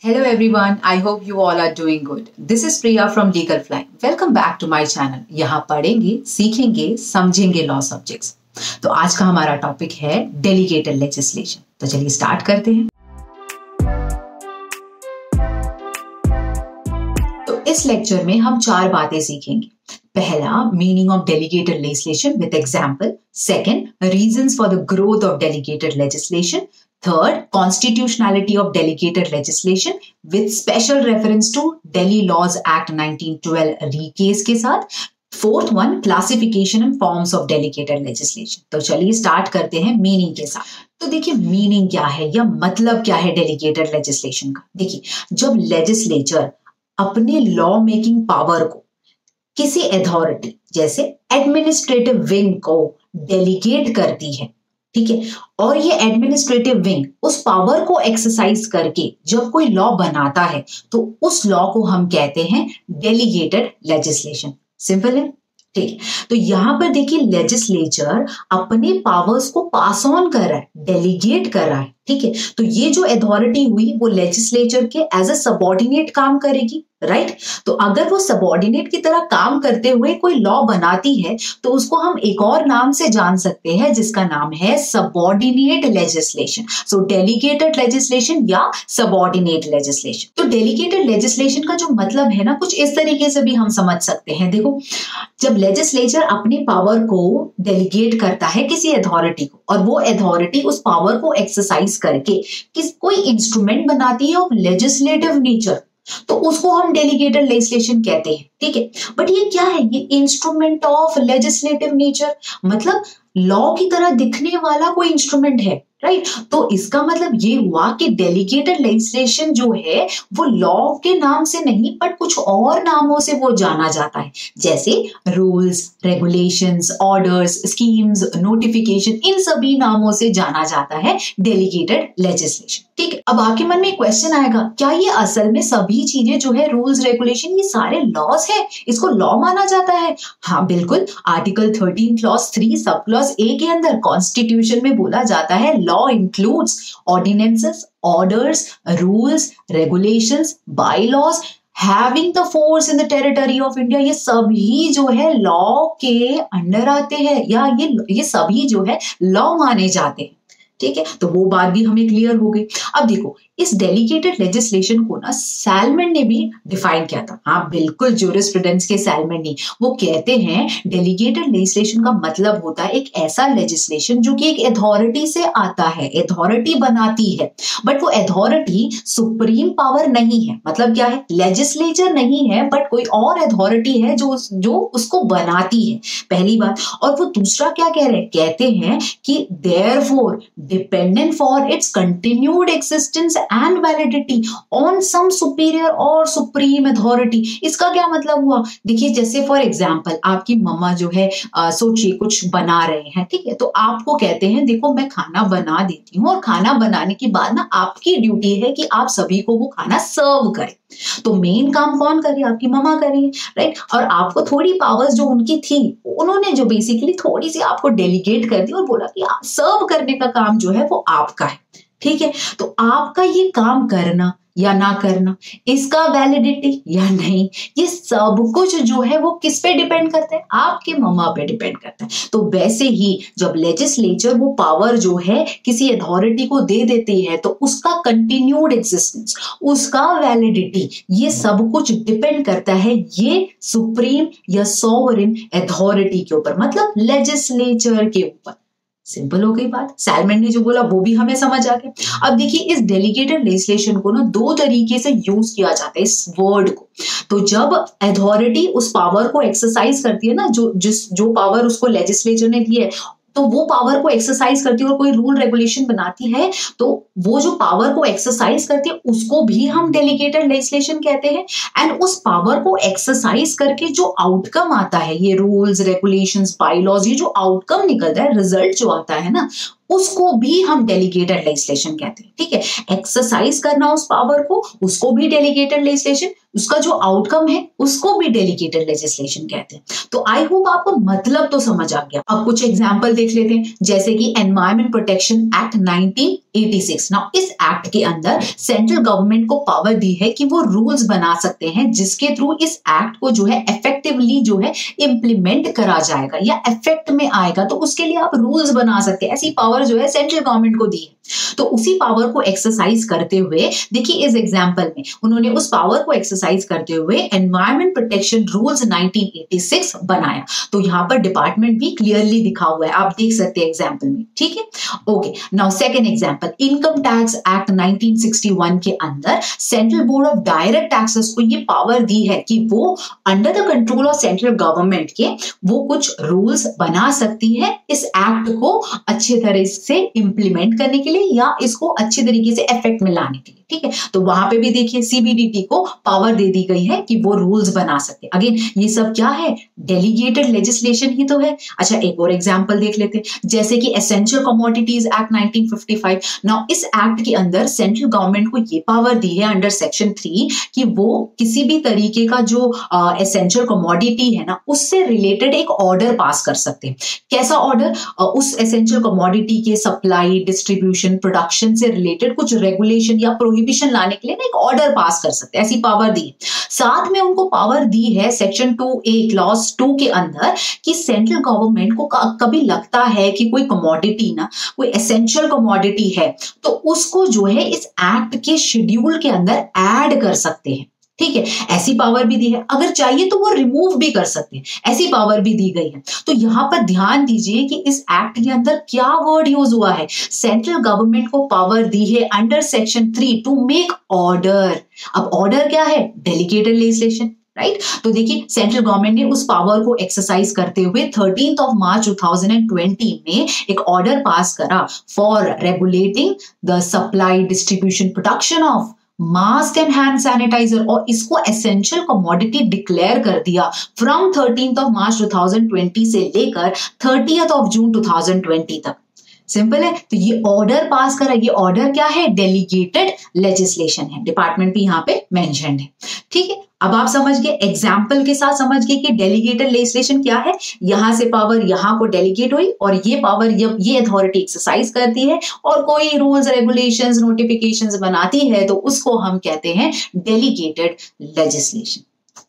Hello everyone, I hope you all are doing good. This is Priya from Legal Fly. Welcome back to my channel. यहाँ पढ़ेंगे, सीखेंगे, समझेंगे law subjects. तो आज का हमारा टॉपिक है डेलीगेटेड लेजिस्लेशन। तो चलिए स्टार्ट करते हैं। तो इस लेक्चर में हम 4 बातें सीखेंगे। पहला, meaning of delegated legislation with example. Second, reasons for the growth of delegated legislation. Third, constitutionality of delegated legislation with special reference to Delhi Laws Act 1912 recase के साथ। Fourth one, classification and forms of delegated legislation। तो चलिए start करते हैं meaning के साथ। तो देखिए मीनिंग क्या है या मतलब क्या है डेलीगेटेड लेजिस्लेशन का। देखिए, जब लेजिस्लेचर अपने लॉ मेकिंग पावर को किसी अथॉरिटी जैसे एडमिनिस्ट्रेटिव विंग को डेलीगेट करती है, ठीक है, और ये एडमिनिस्ट्रेटिव विंग उस पावर को एक्सरसाइज करके जब कोई लॉ बनाता है तो उस लॉ को हम कहते हैं डेलीगेटेड लेजिस्लेशन। सिंपल है, ठीक है। तो यहां पर देखिए लेजिस्लेचर अपने पावर्स को पास ऑन कर रहा है, डेलीगेट कर रहा है, ठीक है। तो ये जो अथॉरिटी हुई वो लेजिस्लेचर के एज अ सबऑर्डिनेट काम करेगी, राइट। तो अगर वो सबऑर्डिनेट की तरह काम करते हुए कोई लॉ बनाती है तो उसको हम एक और नाम से जान सकते हैं जिसका नाम है सबऑर्डिनेट लेजिस्लेशन। सो डेलीगेटेड लेजिस्लेशन या सबऑर्डिनेट लेजिस्लेशन। तो डेलीगेटेड लेजिस्लेशन का जो मतलब है ना, कुछ इस तरीके से भी हम समझ सकते हैं। देखो, जब लेजिस्लेचर अपनी पावर को डेलीगेट करता है किसी अथॉरिटी को और वो अथॉरिटी उस पावर को एक्सरसाइज करके कोई इंस्ट्रूमेंट बनाती है ऑफ लेजिस्लेटिव नेचर, तो उसको हम डेलीगेटेड लेजिस्लेशन कहते हैं, ठीक है। बट ये क्या है? ये इंस्ट्रूमेंट ऑफ लेजिस्लेटिव नेचर, मतलब लॉ की तरह दिखने वाला कोई इंस्ट्रूमेंट है, राइट। तो इसका मतलब ये हुआ कि डेलीगेटेड लेजिस्लेशन जो है वो लॉ के नाम से नहीं बट कुछ और नामों से वो जाना जाता है, जैसे rules, regulations, orders, schemes, notification, इन सभी नामों से जाना जाता है डेलीगेटेड लेजिस्लेशन, ठीक है। अब आपके मन में एक क्वेश्चन आएगा, क्या ये असल में सभी चीजें जो है रूल्स, रेगुलेशन, ये सारे लॉज है, इसको लॉ माना जाता है? हाँ बिल्कुल। Article 13 clause 3 sub clause A के अंदर कॉन्स्टिट्यूशन में बोला जाता है law includes ordinances, orders, rules, regulations, bylaws having the force in the territory of India। ये सभी जो है लॉ के अंडर आते हैं या ये सभी जो है लॉ माने जाते हैं, ठीक है। तो वो बात भी हमें क्लियर हो गई। अब देखो, इस डेलीगेटेड लेजिस्लेशन को ना सैलमन ने भी डिफाइन किया था। हाँ बिल्कुल, जूरिस्प्रूडेंस के सैलमन ने। वो कहते हैं डेलीगेटेड लेजिस्लेशन का मतलब होता है एक ऐसा लेजिस्लेशन जो कि एक अथॉरिटी से आता है, अथॉरिटी बनाती है, बट वो अथॉरिटी सुप्रीम पावर नहीं है। मतलब क्या है? लेजिस्लेचर नहीं है बट कोई और अथॉरिटी है जो उसको बनाती है, पहली बात। और वो दूसरा क्या कह रहे हैं? कहते हैं कि therefore dependent for its continued existence and validity on some superior और सुप्रीम अथॉरिटी। इसका क्या मतलब हुआ? देखिए, जैसे फॉर एग्जांपल आपकी मम्मा जो है सोचिए कुछ बना रहे हैं, ठीक है, तो आपको कहते हैं देखो मैं खाना बना देती हूँ और खाना बनाने के बाद ना आपकी ड्यूटी है कि आप सभी को वो खाना सर्व करें। तो मेन काम कौन करे? आपकी मम्मा करे, राइट। और आपको थोड़ी पावर्स जो उनकी थी, उन्होंने जो बेसिकली थोड़ी सी आपको डेलीगेट कर दी और बोला कि सर्व करने का काम जो है वो आपका है, ठीक है। तो आपका ये काम करना या ना करना, इसका वैलिडिटी या नहीं, ये सब कुछ जो है वो किस पे डिपेंड करता है? आपके मम्मा पे डिपेंड करता है। तो वैसे ही जब लेजिस्लेचर वो पावर जो है किसी अथॉरिटी को दे देती है तो उसका कंटिन्यूड एग्जिस्टेंस, उसका वैलिडिटी, ये सब कुछ डिपेंड करता है ये सुप्रीम या सोवरेन अथॉरिटी के ऊपर, मतलब लेजिस्लेचर के ऊपर। सिंपल हो गई बात। सैलमन ने जो बोला वो भी हमें समझ आ गया। अब देखिए, इस डेलीगेटेड लेजिस्लेशन को ना 2 तरीके से यूज किया जाता है, इस वर्ड को। तो जब अथॉरिटी उस पावर को एक्सरसाइज करती है ना, जो पावर उसको लेजिस्लेचर ने दी है, तो वो पावर को एक्सरसाइज करती है और कोई रूल रेगुलेशन बनाती है, तो वो जो पावर को एक्सरसाइज करती है उसको भी हम डेलीगेटेड लेजिस्लेशन कहते हैं। एंड उस पावर को एक्सरसाइज करके जो आउटकम आता है, ये रूल्स, रेगुलेशंस, बायलॉज, ये जो आउटकम निकलता है, रिजल्ट जो आता है ना, उसको भी हम डेलीगेटेड लेजिस्लेशन कहते हैं, ठीक है। एक्सरसाइज करना उस पावर को, उसको भी डेलीगेटेड लेजिस्लेशन, उसका जो आउटकम है उसको भी डेलीगेटेड लेजिस्लेशन कहते हैं। तो आई होप आपको मतलब तो समझ आ गया। अब कुछ एग्जांपल देख लेते हैं, जैसे कि एनवायरमेंट प्रोटेक्शन एक्ट 1986। नाउ इस एक्ट के अंदर सेंट्रल गवर्नमेंट को पावर दी है कि वो रूल्स बना सकते हैं जिसके थ्रू इस एक्ट को जो है इफेक्टिवली जो है इंप्लीमेंट करा जाएगा या इफेक्ट में आएगा, तो उसके लिए आप रूल्स बना सकते हैं। ऐसी पावर जो है सेंट्रल गवर्नमेंट को दी है। तो उसी पावर को एक्सरसाइज करते हुए देखिए इस एग्जांपल में उन्होंने उस पावर को एक्सरसाइज करते हुए एनवायरमेंट प्रोटेक्शन रूल्स 1986 बनाया। तो यहाँ पर डिपार्टमेंट भी क्लियरली दिखा हुआ है, आप देख सकते हैं एग्जांपल में, ठीक है। Okay, now second example, income tax act 1961 के अंदर central board of direct taxes को ये पावर दी है कि वो under the control of central government के वो कुछ रूल्स बना सकती है इस एक्ट को अच्छे तरह से इंप्लीमेंट करने के लिए या इसको अच्छे तरीके से इफेक्ट में लाने के लिए, ठीक है। तो वहां पे भी देखिए सीबीडीटी को पावर दे दी गई है कि वो रूल्स बना सके। अगेन ये सब क्या है, डेलीगेटेड लेजिस्लेशन ही तो है। अच्छा एक और एग्जांपल देख लेते हैं, जैसे कि एसेंशियल कमोडिटीज एक्ट 1955। नाउ इस एक्ट के अंदर सेंट्रल गवर्नमेंट को ये पावर दी है अंडर सेक्शन 3 कि वो किसी भी तरीके का जो एसेंशियल कमोडिटी है ना उससे रिलेटेड एक ऑर्डर पास कर सकते हैं। कैसा ऑर्डर, उस एसेंशियल कमोडिटी के सप्लाई, डिस्ट्रीब्यूशन, प्रोडक्शन से रिलेटेड कुछ रेगुलेशन या प्रोहिबिशन लाने के लिए ना एक ऑर्डर पास कर सकते हैं, ऐसी पावर दी। साथ में उनको पावर दी है सेक्शन 2A क्लॉज 2 के अंदर कि सेंट्रल गवर्नमेंट को कभी लगता है कि कोई कमोडिटी ना कोई एसेंशियल कमोडिटी है तो उसको जो है इस एक्ट के शेड्यूल के अंदर ऐड कर सकते हैं, ठीक है। ऐसी पावर भी दी है। अगर चाहिए तो वो रिमूव भी कर सकते हैं, ऐसी पावर भी दी गई है। तो यहां पर ध्यान दीजिए कि इस एक्ट के अंदर क्या वर्ड यूज हुआ है, सेंट्रल गवर्नमेंट को पावर दी है under section 3 to make order. अब ऑर्डर क्या है, डेलीगेटेड लेजिस्लेशन, राइट। तो देखिए सेंट्रल गवर्नमेंट ने उस पावर को एक्सरसाइज करते हुए 13 मार्च 2020 में एक ऑर्डर पास करा for regulating the supply, distribution, production of mask and hand sanitiser, और इसको एसेंशियल कमोडिटी डिक्लेयर कर दिया फ्रॉम 13 मार्च 2020 से लेकर 30 जून 2020 तक। सिंपल है। तो ये ऑर्डर पास करा, ये ऑर्डर क्या है, डेलीगेटेड लेजिस्लेशन है, डिपार्टमेंट भी यहाँ पे मेंशन्ड है, ठीक है। अब आप समझ गए, एग्जाम्पल के साथ समझ गए कि डेलीगेटेड लेजिस्लेशन क्या है। यहां से पावर यहां को डेलीगेट हुई और ये पावर ये अथॉरिटी एक्सरसाइज करती है और कोई रूल्स, रेगुलेशंस, नोटिफिकेशंस बनाती है तो उसको हम कहते हैं डेलीगेटेड लेजिस्लेशन।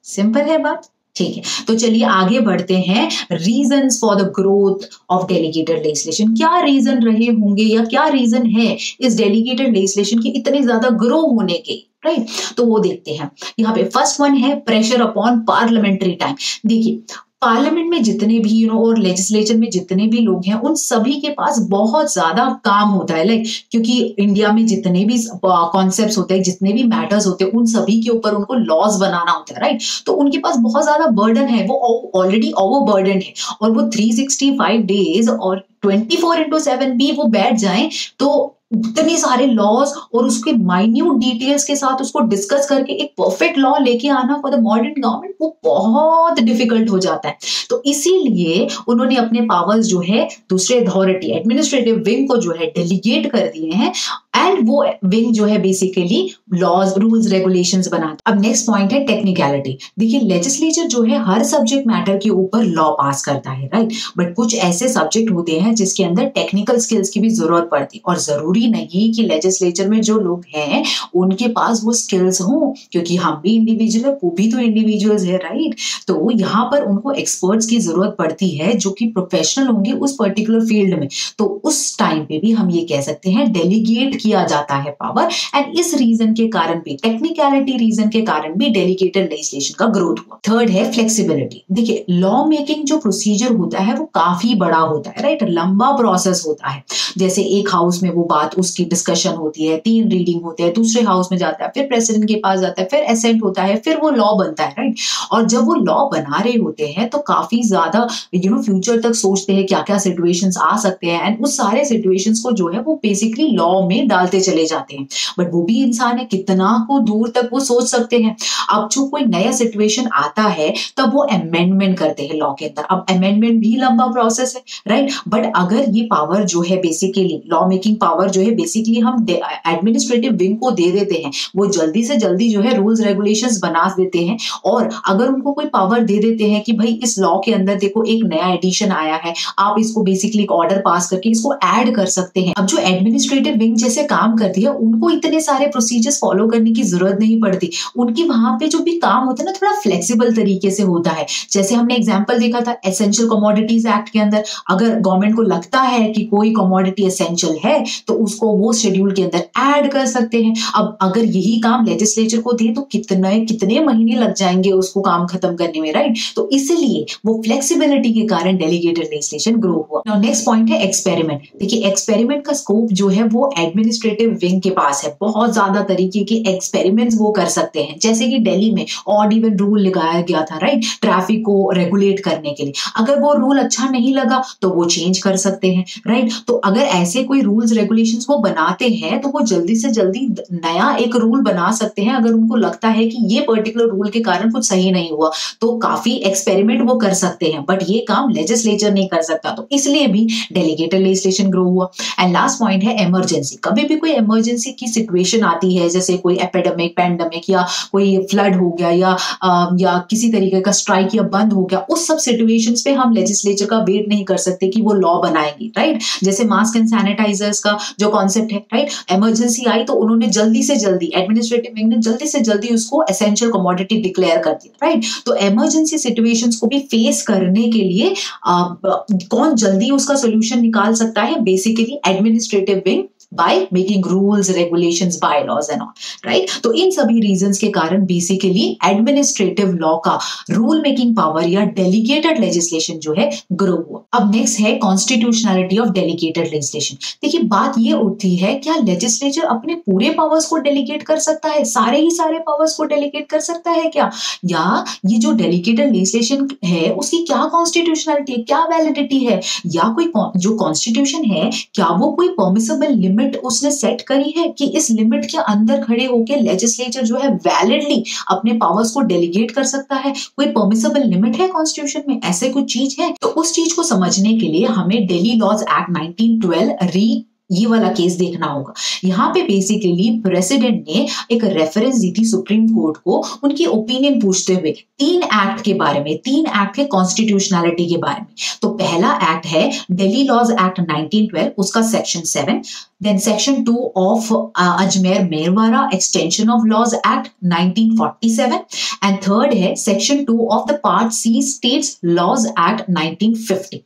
सिंपल है बात, ठीक है। तो चलिए आगे बढ़ते हैं, reasons for the growth of delegated legislation. क्या रीजन रहे होंगे या क्या रीजन है इस डेलीगेटेड लेजिस्लेशन की इतने ज्यादा ग्रो होने के, राइट। तो वो देखते हैं। यहाँ पे फर्स्ट वन है प्रेशर अपॉन पार्लियामेंट्री टाइम। देखिए पार्लियामेंट में जितने भी और लेजिस्लेचर में जितने भी लोग हैं उन सभी के पास बहुत ज्यादा काम होता है, लाइक क्योंकि इंडिया में जितने भी कॉन्सेप्ट्स होते हैं, जितने भी मैटर्स होते हैं, उन सभी के ऊपर उनको लॉज बनाना होता है, राइट। तो उनके पास बहुत ज्यादा बर्डन है, वो ऑलरेडी ओवरबर्डन है और वो 365 डेज और 24/7 भी वो बैठ जाएं तो इतने सारे लॉज और उसके माइन्यूट डिटेल्स के साथ उसको डिस्कस करके एक परफेक्ट लॉ लेके आना फॉर द मॉडर्न गवर्नमेंट वो बहुत डिफिकल्ट हो जाता है। तो इसीलिए उन्होंने अपने पावर्स जो है दूसरे अथॉरिटी, एडमिनिस्ट्रेटिव विंग को जो है डेलीगेट कर दिए हैं एंड वो विंग जो है बेसिकली लॉज, रूल्स, रेगुलेशंस बनाता है। अब नेक्स्ट पॉइंट है टेक्निकलिटी। देखिए लेजिस्लेचर जो है हर सब्जेक्ट मैटर के ऊपर लॉ पास करता है, राइट। बट कुछ ऐसे सब्जेक्ट होते हैं जिसके अंदर टेक्निकल स्किल्स की भी जरूरत पड़ती है और जरूरी नहीं कि लेजिस्लेचर में जो लोग हैं उनके पास वो स्किल्स हो, क्योंकि हम भी इंडिविजुअल है, वो भी तो इंडिविजुअल्स है, राइट। तो यहाँ पर उनको एक्सपर्ट्स की जरूरत पड़ती है जो कि प्रोफेशनल होंगे उस पर्टिकुलर फील्ड में। तो उस टाइम पे भी हम ये कह सकते हैं डेलीगेट किया जाता है पावर एंड इस रीजन के कारण भी, टेक्निकलिटी रीजन के कारण भी डेलीगेटेड लेजिस्लेशन का ग्रोथ हुआ। थर्ड है फ्लेक्सिबिलिटी। देखिए लॉ मेकिंग जो प्रोसीजर होता है वो काफी बड़ा होता है, राइट, लंबा प्रोसेस होता है। जैसे एक हाउस में वो बात उसकी डिस्कशन होती है, 3 रीडिंग होते हैं, दूसरे हाउस में जाता है, फिर प्रेसिडेंट के पास जाता है, फिर एसेंट होता है, फिर वो लॉ बनता है, राइट। और जब वो लॉ बना रहे होते हैं तो काफी ज्यादा फ्यूचर तक सोचते हैं क्या क्या सिचुएशंस आ सकते हैं एंड उस सारे सिचुएशंस को जो है वो बेसिकली लॉ में डालते चले जाते हैं, बट वो भी इंसान है, कितना को दूर तक वो सोच सकते हैं। अब जो कोई नया सिचुएशन आता है तब वो अमेंडमेंट करते हैं लॉ के अंदर। अब अमेंडमेंट भी लंबा प्रोसेस है, राइट। बट अगर ये पावर जो है बेसिकली लॉ मेकिंग पावर जो है बेसिकली हम एडमिनिस्ट्रेटिव विंग को दे देते हैं, वो जल्दी से जल्दी जो है रूल्स रेगुलेशंस बना देते हैं। और अगर उनको कोई पावर दे देते हैं कि भाई इस लॉ के अंदर देखो एक नया एडिशन आया है, आप इसको बेसिकली एक ऑर्डर पास करके इसको ऐड कर सकते हैं। अब जो एडमिनिस्ट्रेटिव विंग जैसे काम करती है उनको इतने सारे प्रोसीजर्स फॉलो करने की जरूरत नहीं पड़ती। उनकी वहां पे जो भी काम होता है ना थोड़ा फ्लेक्सिबल तरीके से होता है। जैसे हमने एग्जांपल देखा था एसेंशियल कमोडिटीज एक्ट के अंदर, अगर गवर्नमेंट को लगता है कि कोई कमोडिटी एसेंशियल है तो उसको वो शेड्यूल के अंदर ऐड कर सकते हैं। अब अगर यही काम लेजिस्लेचर को दे तो कितने महीने लग जाएंगे उसको काम खत्म करने में, राइट। तो इसलिए वो फ्लेक्सिबिलिटी के कारण डेलीगेटेड लेजिस्लेशन ग्रो हुआ। नेक्स्ट पॉइंट है एक्सपेरिमेंट। देखिए एक्सपेरिमेंट का स्कोप जो है वो एडमिनिस्ट्रेटिव विंग के पास है। बहुत ज्यादा तरीके के एक्सपेरिमेंट्स वो कर सकते हैं, जैसे कि दिल्ली में ऑड इवन रूल लगाया गया था, राइट, ट्रैफिक को रेगुलेट करने के लिए। अगर वो रूल अच्छा नहीं लगा तो वो चेंज कर सकते हैं, राइट। तो अगर ऐसे कोई रूल्स रेगुलेशंस वो बनाते हैं तो वो जल्दी से जल्दी नया एक रूल बना सकते हैं। अगर उनको लगता है कि ये पर्टिकुलर रूल के कारण कुछ सही नहीं हुआ तो काफी एक्सपेरिमेंट वो कर सकते हैं, बट ये काम लेजिस्लेचर नहीं कर सकता। तो इसलिए भी डेलीगेटेड लेजिस्लेशन ग्रो हुआ। एंड लास्ट पॉइंट है इमरजेंसी। कभी भी कोई इमरजेंसी की सिचुएशन आती है, जैसे कोई एपिडेमिक, पैंडेमिक या कोई फ्लड हो गया या किसी तरीके का स्ट्राइक या बंद हो गया, उस सब सिचुएशंस पे हम लेजिस्लेचर का वेट नहीं कर सकते कि वो लॉ बनाएंगे, राइट। जैसे मास्क एंड सैनिटाइजर्स का जो कॉन्सेप्ट है, राइट, इमरजेंसी आई तो उन्होंने जल्दी से जल्दी एडमिनिस्ट्रेटिव विंग ने जल्दी से जल्दी उसको एसेंशियल कमोडिटी डिक्लेयर कर दिया, राइट। तो इमरजेंसी सिचुएशंस को भी फेस करने के लिए कौन जल्दी उसका सोल्यूशन निकाल सकता है? Basically administrative wing by making rules, regulations, bylaws and all, right? तो इन सभी reasons के कारण basically administrative law का rule making power या delegated legislation जो है grow हुआ। अब next है constitutionality of delegated legislation। देखिए बात ये उठती है, क्या legislature अपने पूरे powers को delegate कर सकता है? सारे ही सारे powers को delegate कर सकता है क्या? या ये जो delegated legislation है उसकी क्या constitutionality है, क्या validity है? या कोई जो constitution है क्या वो कोई permissible limit उसने सेट करी है कि इस लिमिट के अंदर खड़े होकर लेजिस्लेचर जो है वैलिडली अपने पावर्स को डेलीगेट कर सकता है? कोई परमिसिबल लिमिट है कॉन्स्टिट्यूशन में? ऐसे कुछ चीज है? तो उस चीज को समझने के लिए हमें दिल्ली लॉज एक्ट 1912 ये वाला केस देखना होगा। यहाँ पे बेसिकली प्रेसिडेंट ने एक रेफरेंस दी थी सुप्रीम कोर्ट को उनकी ओपिनियन पूछते हुए 3 एक्ट के बारे में, 3 एक्ट के कॉन्स्टिट्यूशनलिटी के बारे में। तो पहला एक्ट है दिल्ली लॉज एक्ट 1912, उसका section 7, then section 2 of Ajmer Merwara extension of laws act 1947 and third है section 2 of the part C states laws act 1950।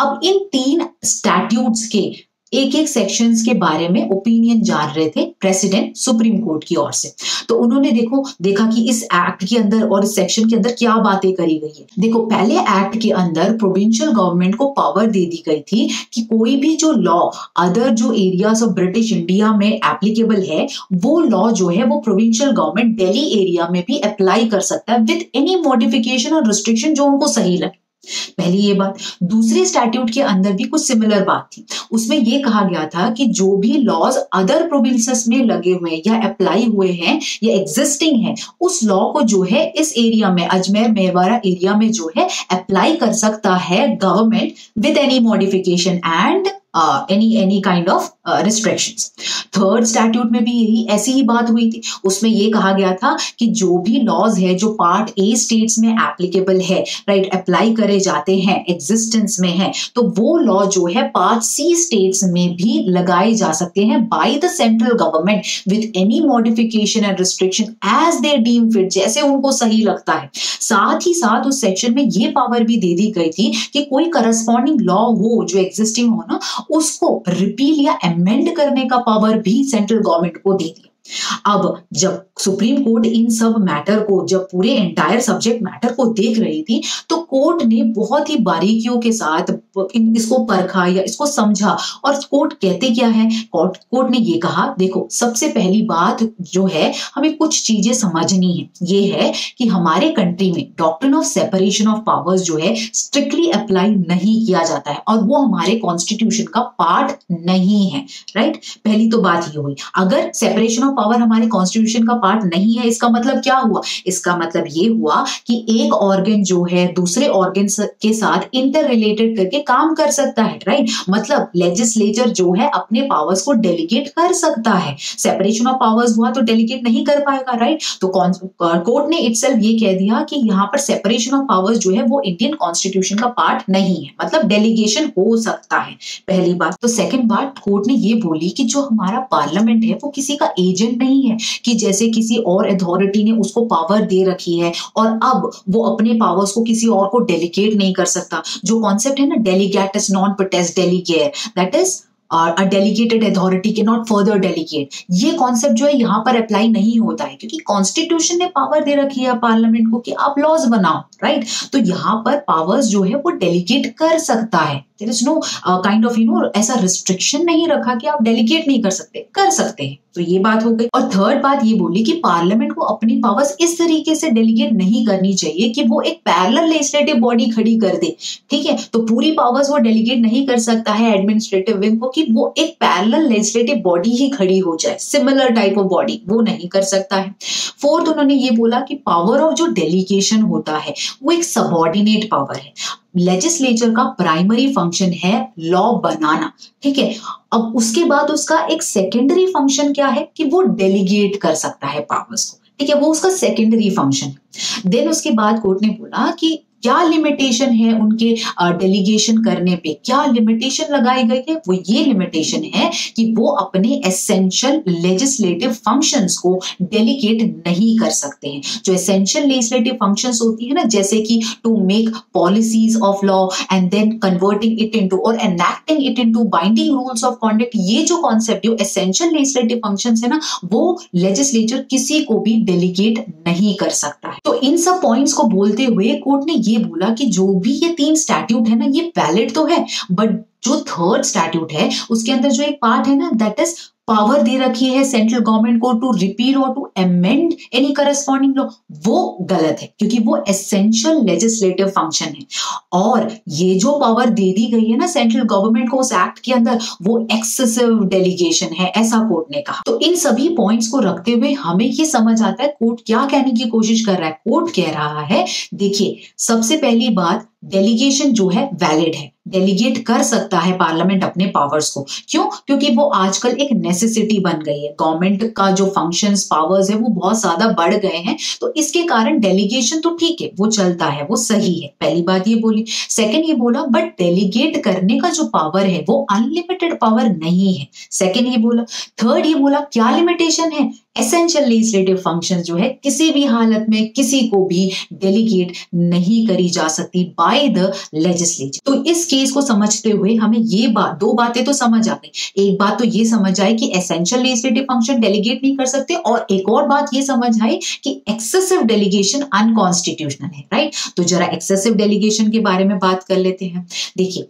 अब इन 3 स्टैट्यूट्स के एक एक सेक्शंस के बारे में ओपिनियन जान रहे थे प्रेसिडेंट सुप्रीम कोर्ट की ओर से। तो उन्होंने देखा कि इस एक्ट के अंदर और इस सेक्शन के अंदर क्या बातें करी गई है। देखो पहले एक्ट के अंदर प्रोविंशियल गवर्नमेंट को पावर दे दी गई थी कि कोई भी जो लॉ अदर जो एरियाज ऑफ ब्रिटिश इंडिया में एप्लीकेबल है वो लॉ जो है वो प्रोविंशियल गवर्नमेंट दिल्ली एरिया में भी अप्लाई कर सकता है विद एनी मॉडिफिकेशन और रिस्ट्रिक्शन जो उनको सही लगे। पहली ये बात। दूसरे स्टैट्यूट के अंदर भी कुछ सिमिलर बात थी। उसमें ये कहा गया था कि जो भी लॉज अदर प्रोविंसेस में लगे हुए या अप्लाई हुए हैं या एग्जिस्टिंग है उस लॉ को जो है इस एरिया में अजमेर मेरवारा एरिया में जो है अप्लाई कर सकता है government with any modification and any kind of restrictions। Third statute में भी यही ऐसी ही बात हुई थी। उसमें ये कहा गया था कि जो भी लॉज है जो पार्ट ए स्टेट्स में एप्लीकेबल है, राइट, अप्लाई करे जाते हैं, एग्जिस्टेंस में है, तो वो लॉ जो है पार्ट सी स्टेट्स में भी लगाए जा सकते हैं by the central government with any modification and restriction as they deem fit, जैसे उनको सही लगता है। साथ ही साथ उस सेक्शन में ये पावर भी दे दी गई थी कि कोई करस्पॉन्डिंग लॉ हो जो एग्जिस्टिंग हो ना उसको रिपील या अमेंड करने का पावर भी सेंट्रल गवर्नमेंट को दे दिया। अब जब सुप्रीम कोर्ट इन सब मैटर को, जब पूरे एंटायर सब्जेक्ट मैटर को देख रही थी तो कोर्ट ने बहुत ही बारीकियों के साथ इसको परखा या इसको समझा, और कोर्ट कहते क्या है, कोर्ट ने ये कहा, देखो सबसे पहली बात जो है हमें कुछ चीजें समझनी है, ये है कि हमारे कंट्री में doctrine of separation of powers जो है स्ट्रिक्टली अप्लाई नहीं किया जाता है, और वो हमारे कॉन्स्टिट्यूशन का पार्ट नहीं है, राइट। पहली तो बात ये हुई। अगर सेपरेशन ऑफ पावर हमारे कॉन्स्टिट्यूशन का पार्ट नहीं है, इसका मतलब क्या हुआ, इसका मतलब ये हुआ कि एक ऑर्गन जो है दूसरे ऑर्गन के साथ इंटर रिलेटेड करके काम कर सकता है, राइट। मतलब लेजिस्लेचर जो है अपने पावर्स को डेलीगेट कर सकता है, सेपरेशन ऑफ पावर्स हुआ तो डेलीगेट नहीं कर पाएगा, राइट। तो कोर्ट ने इटसेल्फ ये कह दिया कि यहाँ पर सेपरेशन ऑफ पावर्स जो है वो इंडियन कॉन्स्टिट्यूशन का पार्ट नहीं है, मतलब डेलीगेशन हो सकता है, पहली बात। तो सेकंड बात कोर्ट ने ये बोली कि जो हमारा पार्लियामेंट है वो किसी का एजेंट नहीं है, कि जैसे किसी और अथॉरिटी ने उसको पावर दे रखी है और अब वो अपने पावर्स को किसी और को डेलीगेट नहीं कर सकता। जो कॉन्सेप्ट है ना, delegatus non potest delegate, that is a delegated authority cannot further delegate, ये कॉन्सेप्ट जो है यहाँ पर अप्लाई नहीं होता है, क्योंकि कॉन्स्टिट्यूशन ने पावर दे रखी है पार्लियामेंट को कि आप लॉज बनाओ, राइट। तो यहाँ पर पावर्स जो है वो डेलीगेट कर सकता है, there is no kind of ऐसा रिस्ट्रिक्शन नहीं रखा कि आप डेलीगेट नहीं कर सकते, कर सकते हैं। तो ये बात हो गई। और थर्ड बात ये बोली कि पार्लियामेंट को अपनी पावर्स इस तरीके से डेलीगेट नहीं करनी चाहिए कि वो एक पैरेलल लेजिस्लेटिव बॉडी खड़ी कर दे, ठीक है। तो पूरी पावर्स वो डेलीगेट नहीं कर सकता है एडमिनिस्ट्रेटिव विंग को, कि वो एक पैरेलल लेजिस्लेटिव बॉडी ही खड़ी हो जाए, सिमिलर टाइप ऑफ बॉडी, वो नहीं कर सकता है। फोर्थ उन्होंने ये बोला कि पावर ऑफ जो डेलीगेशन होता है वो एक सबऑर्डिनेट पावर है। लेजिस्लेचर का प्राइमरी फंक्शन है लॉ बनाना, ठीक है। अब उसके बाद उसका एक सेकेंडरी फंक्शन क्या है कि वो डेलीगेट कर सकता है पावर्स को, ठीक है, वो उसका सेकेंडरी फंक्शन। देन उसके बाद कोर्ट ने बोला कि क्या लिमिटेशन है उनके डेलीगेशन करने पे, क्या लिमिटेशन लगाई गई है, वो ये लिमिटेशन है कि वो अपने एसेंशियल लेजिस्लेटिव फंक्शंस को डेलीगेट नहीं कर सकते हैं। जो एसेंशियल लेजिस्लेटिव फंक्शंस होती है ना, जैसे कि to make policies of law and then converting it into और enacting it into binding rules of conduct, ये जो कॉन्सेप्ट जो एसेंशियल लेजिस्लेटिव फंक्शंस है ना, वो लेजिस्लेचर किसी को भी डेलीगेट नहीं कर सकता है। तो इन सब पॉइंट्स को बोलते हुए कोर्ट ने ये बोला कि जो भी ये 3 स्टैट्यूट है ना, ये वैलिड तो है, बट जो थर्ड स्टैट्यूट है उसके अंदर जो एक पार्ट है ना, दैट इज पावर दे रखी है सेंट्रल गवर्नमेंट को टू रिपील और to amend any corresponding law, वो गलत है, क्योंकि वो एसेंशियल लेजिस्लेटिव फंक्शन है। और ये जो पावर दे दी गई है ना सेंट्रल गवर्नमेंट को उस एक्ट के अंदर, वो एक्सेसिव डेलीगेशन है, ऐसा कोर्ट ने कहा। तो इन सभी पॉइंट्स को रखते हुए हमें ये समझ आता है कोर्ट क्या कहने की कोशिश कर रहा है। कोर्ट कह रहा है, देखिए सबसे पहली बात, डेलीगेशन जो है वैलिड है, डेलीगेट कर सकता है पार्लियामेंट अपने पावर्स को। क्यों? क्योंकि वो आजकल एक नेसेसिटी बन गई है, गवर्नमेंट का जो फंक्शंस पावर्स है वो बहुत ज्यादा बढ़ गए हैं, तो इसके कारण डेलीगेशन तो ठीक है, वो चलता है, वो सही है, पहली बात ये बोली। सेकंड ये बोला, बट डेलीगेट करने का जो पावर है वो अनलिमिटेड पावर नहीं है, सेकंड ये बोला। थर्ड ये बोला, क्या लिमिटेशन है, एसेंशियल लेजिस्लेटिव फंक्शंस जो है किसी भी हालत में किसी को भी डेलीगेट नहीं करी जा सकती बाय द लेजिस्लेचर। तो इस केस को समझते हुए हमें ये बात, 2 बातें तो समझ आ गई। एक बात तो ये समझ आई कि एसेंशियल लेजिस्लेटिव फंक्शन डेलीगेट नहीं कर सकते, और एक और बात ये समझ आई कि एक्सेसिव डेलीगेशन अनकॉन्स्टिट्यूशनल है, राइट। तो जरा एक्सेसिव डेलीगेशन के बारे में बात कर लेते हैं। देखिए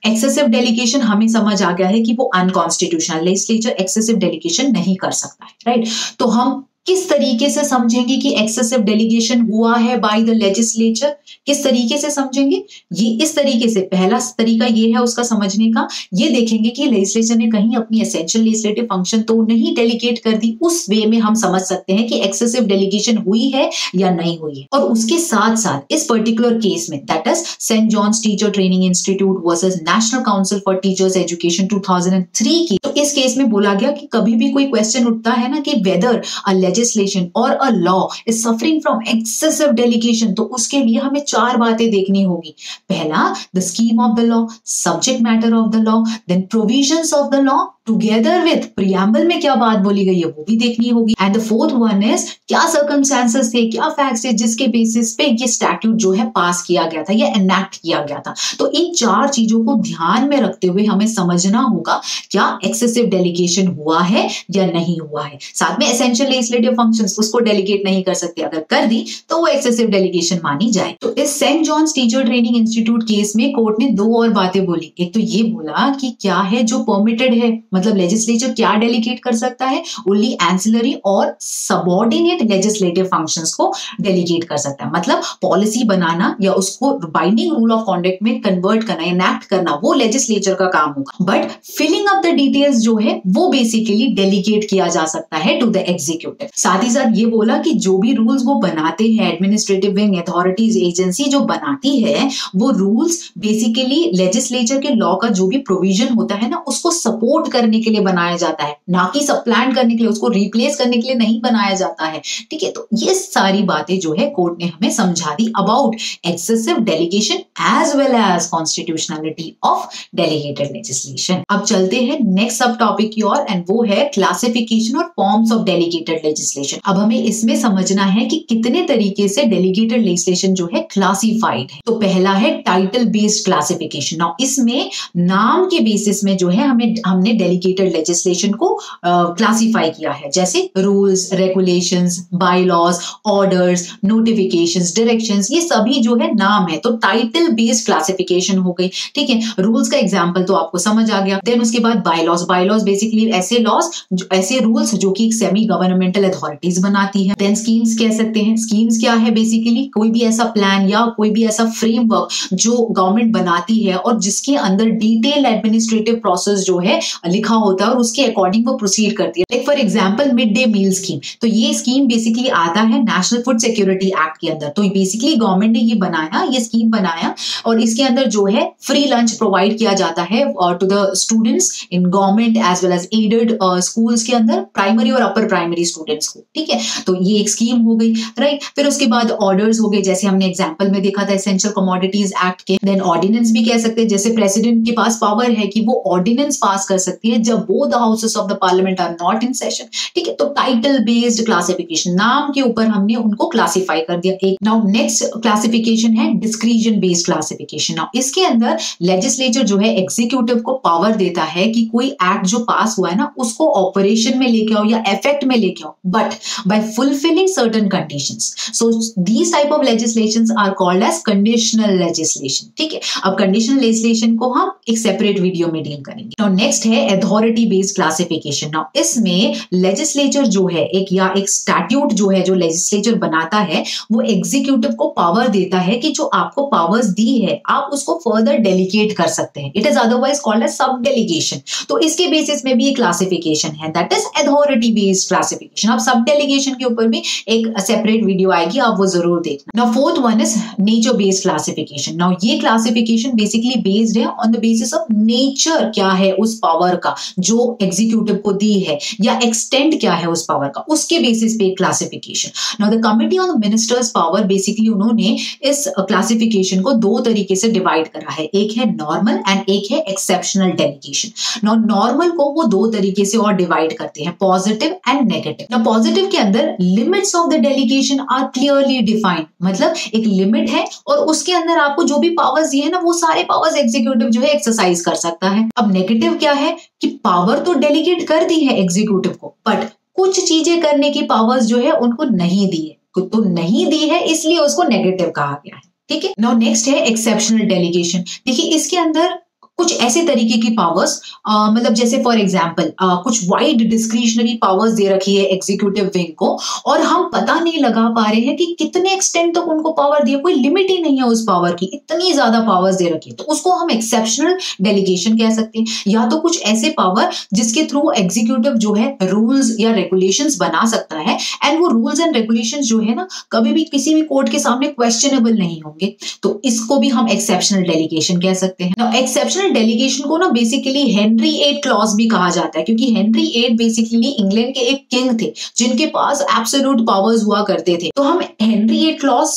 एक्सेसिव डेलीगेशन हमें समझ आ गया है कि वो अनकॉन्स्टिट्यूशनल, लेजिस्लेचर एक्सेसिव डेलीगेशन नहीं कर सकता है, राइट। तो हम किस तरीके से समझेंगे कि एक्सेसिव डेलीगेशन हुआ है बाय द लेजिस्लेचर, किस तरीके से समझेंगे, ये इस तरीके से, पहला तरीका ये है उसका समझने का, ये देखेंगे कि लेजिस्लेचर ने कहीं अपनी एसेंशियल लेजिस्लेटिव फंक्शन तो नहीं डेलीगेट कर दी, उस वे में हम समझ सकते हैं कि एक्सेसिव डेलीगेशन हुई है या नहीं हुई है। और उसके साथ साथ इस पर्टिकुलर केस में, that is Saint John's Teacher Training Institute versus National Council for Teachers Education 2003 की, तो इस केस में बोला गया कि कभी भी कोई क्वेश्चन उठता है ना कि weather a legislation or a law is suffering from excessive delegation, तो उसके लिए हमें 4 बातें देखनी होगी। पहला, the scheme of the law, subject matter of the law, then provisions of the law, together with preamble में क्या बात बोली गई है वो भी देखनी होगी। And the fourth one is क्या सर्कमस्टेंसेस थे, क्या फैक्ट्स थे जिसके बेसिस पे ये स्टैट्यूट जो है पास किया गया था या एनैक्ट किया गया था। तो इन चार चीजों को ध्यान में रखते हुए हमें समझना होगा क्या एक्सेसिव डेलीगेशन हुआ है या नहीं हुआ है। साथ में एसेंशियल लेजिस्लेटिव फंक्शंस उसको डेलीगेट नहीं कर सकते, अगर कर दी तो वो एक्सेसिव डेलीगेशन मानी जाए। तो इस Saint John's Teacher Training Institute case में कोर्ट ने दो और बातें बोली। एक तो ये बोला कि क्या है जो परमिटेड है, मतलब लेजिस्लेचर क्या डेलीगेट कर सकता है, ओनली एंसिलरी और सबऑर्डिनेट लेजिस्लेटिव फंक्शंस को डेलीगेट कर सकता है। मतलब पॉलिसी बनाना या उसको बाइंडिंग रूल ऑफ कॉन्डक्ट में कन्वर्ट करना, एनैक्ट करना, वो लेजिस्लेचर का काम होगा। But filling up the details जो है वो बेसिकली डेलीगेट किया जा सकता है टू द एग्जीक्यूटिव। साथ ही साथ ये बोला कि जो भी रूल्स वो बनाते हैं, एडमिनिस्ट्रेटिव विंग, अथॉरिटीज, एजेंसी जो बनाती है, वो रूल्स बेसिकली लेजिस्लेचर के लॉ का जो भी प्रोविजन होता है ना उसको सपोर्ट करने के लिए बनाया जाता है, ना कि सप्लांट करने के लिए, उसको रिप्लेस करने के लिए नहीं बनाया जाता है। ठीक है, तो ये सारी बातें जो है कोर्ट ने हमें समझा दी about excessive delegation as well as constitutionality of delegated legislation. अब चलते हैं नेक्स्ट सब टॉपिक की ओर, एंड वो है क्लासिफिकेशन और फॉर्म्स ऑफ डेलीगेटेड लेजिस्लेशन। अब हमें इसमें समझना है कि कितने तरीके से डेलीगेटेड लेजिस्लेशन जो है क्लासिफाइड है। तो पहला है टाइटल बेस्ड क्लासिफिकेशन। नाउ इसमें नाम के बेसिस में जो है हमने डेलीगेटेड लेजिस्लेशन को क्लासिफाई किया है, जैसे rules, regulations, by laws, orders, notifications, directions, ये सभी जो है नाम है। तो टाइटल बेस्ड क्लासिफिकेशन हो गई। ठीक है, रूल्स का एग्जांपल तो आपको समझ आ गया। देन उसके बाद बाय लॉज बेसिकली ऐसे लॉज, ऐसे रूल्स जो कि सेमी गवर्नमेंटल अथॉरिटीज बनाती है। देन स्कीम्स कह सकते हैं। स्कीम्स क्या है, बेसिकली कोई भी ऐसा प्लान या कोई भी ऐसा फ्रेमवर्क जो गवर्नमेंट बनाती है और जिसके अंदर डिटेल एडमिनिस्ट्रेटिव प्रोसेस जो है लिखा होता है और उसके अकॉर्डिंग वो प्रोसीड करती है। Like for example mid day meal scheme, तो ये स्कीम बेसिकली आता है नेशनल फूड सिक्योरिटी एक्ट के अंदर। तो बेसिकली गवर्नमेंट ने ये बनाया, ये स्कीम बनाया और इसके अंदर जो है फ्री लंच प्रोवाइड किया जाता है to the students in government as well as aided schools के अंदर, प्राइमरी और अपर प्राइमरी स्टूडेंट्स को। ठीक है, तो ये एक स्कीम हो गई, राइट। फिर उसके बाद ऑर्डर्स हो गए, जैसे हमने एग्जांपल में देखा था एसेंशियल कमोडिटीज एक्ट के। देन ऑर्डिनेंस भी कह सकते हैं, जैसे प्रेसिडेंट के पास पावर है कि वो ऑर्डिनेंस पास कर सकती है जब both the houses of the Parliament are not in session. ठीक है, तो टाइटल बेस्ड क्लासिफिकेशन, नाम के ऊपर हमने उनको क्लासिफाई कर दिया। एक नाउ नेक्स्ट क्लासिफिकेशन है डिस्क्रीजन बेस्ड क्लासिफिकेशन। नाउ इसके अंदर लेजिस्लेचर जो है एग्जीक्यूटिव को पावर देता है कि कोई एक्ट जो पास हुआ है ना उसको ऑपरेशन में लेके आओ या इफेक्ट में लेके आओ, but by fulfilling certain conditions. So these type of legislations are called as conditional legislation. ठीक है, अब कंडीशनल लेजिस्लेशन को हम एक सेपरेट वीडियो में डील करेंगे। नाउ नेक्स्ट है अथॉरिटी बेस्ड क्लासिफिकेशन। नाउ इसमें लेजिस्लेचर जो है एक स्टैट्यूट जो है जो लेजिस्लेचर बनाता है वो एग्जीक्यूटिव को पावर देता है कि जो आपको पावर्स दी है आप उसको फर्दर डेलीगेट कर सकते हैं। It is otherwise called as sub delegation. तो इसके बेसिस में भी एक क्लासिफिकेशन है, that is authority based classification. अब सब डेलीगेशन के ऊपर भी एक सेपरेट वीडियो आएगी, आप वो जरूर देखना। Now fourth one is nature based classification. Now ये क्लासिफिकेशन बेसिकली बेस्ड है on the basis of nature, क्या है उस पावर का जो एग्जीक्यूटिव को दी है, या एक्सटेंट क्या है उस पावर का, उसके बेसिस पे classification. Now the committee on the ministers power, basically उन्होंने इस क्लासिफिकेशन को दो तरीके से डिवाइड करा है, एक है नॉर्मल एंड एक है एक्सेप्शनल डेलीगेशन। नाउ नॉर्मल को वो दो तरीके से और डिवाइड करते हैं, positive and negative. Now positive के अंदर limits of the delegation are clearly defined, मतलब एक लिमिट है और उसके अंदर आपको जो भी पावर्स दिए हैं ना वो सारे पावर्स एग्जीक्यूटिव जो है एक्सरसाइज कर सकता है। अब नेगेटिव क्या है कि पावर तो डेलीगेट कर दी है एग्जीक्यूटिव को, बट कुछ चीजें करने की पावर्स जो है उनको नहीं दी है, तो नहीं दी है इसलिए उसको नेगेटिव कहा गया है। ठीक है, नाउ नेक्स्ट है एक्सेप्शनल डेलीगेशन। देखिए इसके अंदर कुछ ऐसे तरीके की पावर्स, मतलब जैसे फॉर एग्जांपल कुछ वाइड डिस्क्रिशनरी पावर्स दे रखी है एग्जीक्यूटिव विंग को और हम पता नहीं लगा पा रहे हैं कि कितने एक्सटेंट तक उनको पावर दिया, कोई लिमिट ही नहीं है उस पावर की, इतनी ज्यादा पावर्स दे रखी है, तो उसको हम एक्सेप्शनल डेलीगेशन कह सकते हैं। या तो कुछ ऐसे पावर जिसके थ्रू एग्जीक्यूटिव जो है रूल्स या रेगुलेशंस बना सकता है एंड वो रूल्स एंड रेगुलेशंस जो है ना कभी भी किसी भी कोर्ट के सामने क्वेश्चनेबल नहीं होंगे, तो इसको भी हम एक्सेप्शनल डेलीगेशन कह सकते हैं। एक्सेप्शनल डेलीगेशन को ना बेसिकली हेनरी एट क्लॉज भी कहा जाता है, क्योंकि हेनरी एट बेसिकली इंग्लैंड के एक किंग थे जिनके पास एब्सोल्यूट पावर्स हुआ करते थे। तो हम हेनरी एट क्लॉज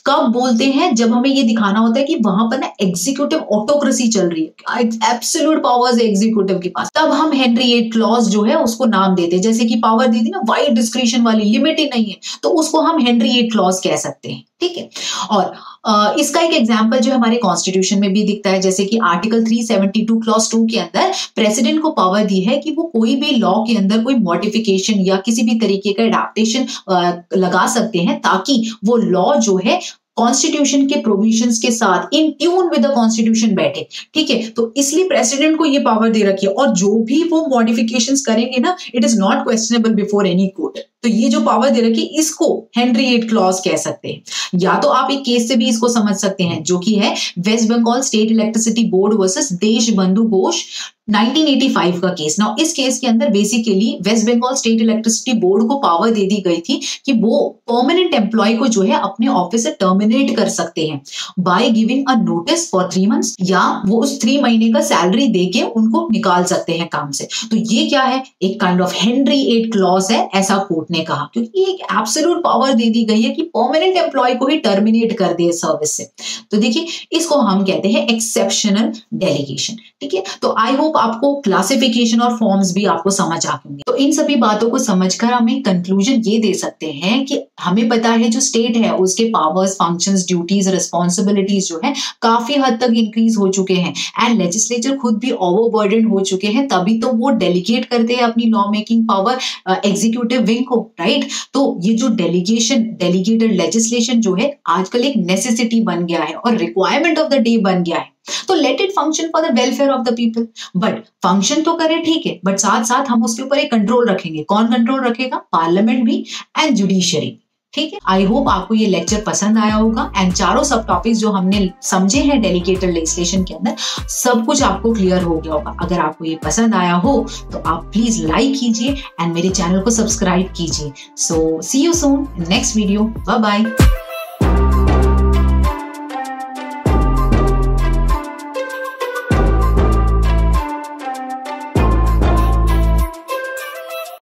कब बोलते हैं? जब हमें ये दिखाना होता है कि वहां पर ना एग्जीक्यूटिव ऑटोक्रेसी चल रही है, एब्सोल्यूट पावर्स एग्जीक्यूटिव के पास, तब हम हेनरी VIII क्लॉज जो है उसको नाम देते हैं। जैसे कि पावर दी थी ना वाइड डिस्क्रिशन वाली, लिमिट ही नहीं है, तो उसको हम हेनरी VIII क्लॉज कह सकते हैं, ठीक है। और इसका एक एग्जाम्पल जो हमारे कॉन्स्टिट्यूशन में भी दिखता है, जैसे कि आर्टिकल 372 क्लॉज 2 के अंदर प्रेसिडेंट को पावर दी है कि वो कोई भी लॉ के अंदर कोई मॉडिफिकेशन या किसी भी तरीके का एडाप्टेशन लगा सकते हैं, ताकि वो लॉ जो है कॉन्स्टिट्यूशन के प्रोविजंस के साथ in tune with the constitution बैठे, ठीक है। तो इसलिए प्रेसिडेंट को ये पावर दे रखी है, और जो भी वो मॉडिफिकेशंस करेंगे ना, it is not questionable before any court. तो ये जो पावर दे रखी है, इसको हेनरी VIII क्लॉज कह सकते हैं। या तो आप एक केस से भी इसको समझ सकते हैं, जो कि है West Bengal State Electricity Board versus Deshbandhu Ghosh 1985 का केस। ना इस केस के अंदर basically West Bengal State Electricity Board को पावर दे दी गई थी कि वो परमानेंट एम्प्लॉय को जो है अपने ऑफिस से टर्मिनेट कर सकते हैं by giving a notice for 3 months, या वो उस 3 महीने का सैलरी देके उनको निकाल सकते हैं काम से। तो ये क्या है? एक kind of Henry VIII clause है, ऐसा कोर्ट ने कहा, क्योंकि एक एब्सोल्यूट पावर दे दी गई है कि परमानेंट एम्प्लॉय को ही टर्मिनेट कर दे सर्विस से। तो देखिए, इसको हम कहते हैं एक्सेप्शनल डेलीगेशन, ठीक है। तो आई होप आपको क्लासिफिकेशन और फॉर्म्स भी आपको समझ आ गए। तो इन सभी बातों को समझकर हम एक कंक्लूजन ये दे सकते हैं कि हमें पता है जो स्टेट है उसके पावर्स, फंक्शंस, ड्यूटीज, रिस्पॉन्सिबिलिटीज जो है काफी हद तक इंक्रीज हो चुके हैं, एंड लेजिस्लेचर खुद भी ओवरबर्डन हो चुके हैं, तभी तो वो डेलीगेट करते हैं अपनी law making power executive wing को, राइट। तो ये जो डेलीगेटेड लेजिस्लेशन जो है आजकल एक नेसेसिटी बन गया है और रिक्वायरमेंट ऑफ द डे बन गया है। तो let it function for the welfare of the people, but function तो करे, ठीक है, बट साथ साथ हम उसके ऊपर एक कंट्रोल रखेंगे। कौन कंट्रोल रखेगा? पार्लियामेंट भी एंड जुडिशरी, ठीक है। आई होप आपको ये लेक्चर पसंद आया होगा, एंड चारों सब टॉपिक्स जो हमने समझे हैं डेलीगेटेड लेजिस्लेशन के अंदर, सब कुछ आपको क्लियर हो गया होगा। अगर आपको ये पसंद आया हो तो आप प्लीज लाइक कीजिए एंड मेरे चैनल को सब्सक्राइब कीजिए। So see you soon next video, bye bye.